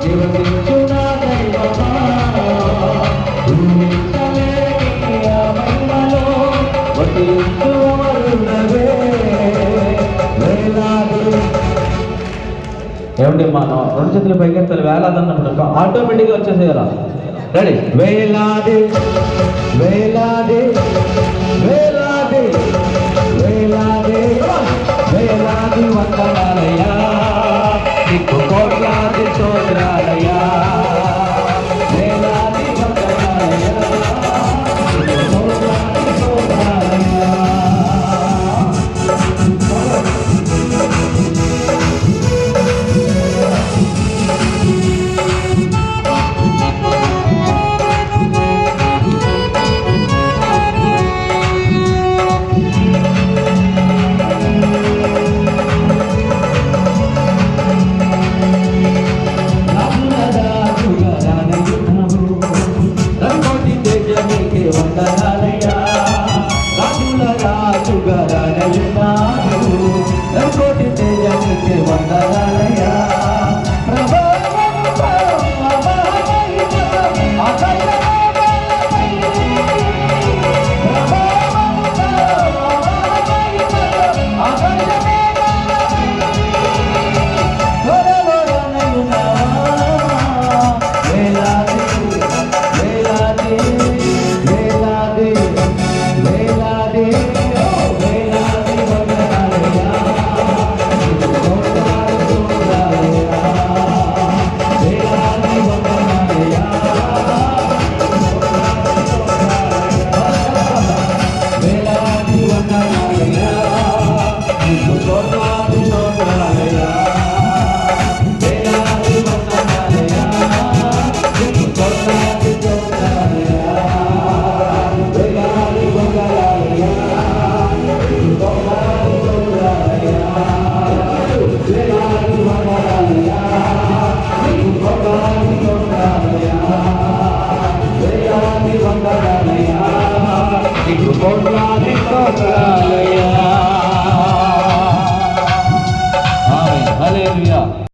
నివసించు నా దైవమా ఊహించలేని ఆ మహిమలో వసించు అమరుడవే వేలాది. ఏమిటి మనం రెండు చేతులు పైకెత్తాలి వేలాదన్నప్పుడు ఆటోమేటిక్గా వచ్చేసేయాల. రెడీ? వేలాది వేలాది వేలాది వేలాది వేలాది వందనాలయ్యా నీకు కోట్లాది స్తోత్రాలయ్యా వేలాది వందనాలయ్యా నీకు కోట్లాది స్తోత్రాలయ్యా. వందనాలయ్యా రాజుల రాజుగా రాజయున్నాడు కోటి తేజానికి వందనాలయ్యా కోట్లాది స్తోత్రాలు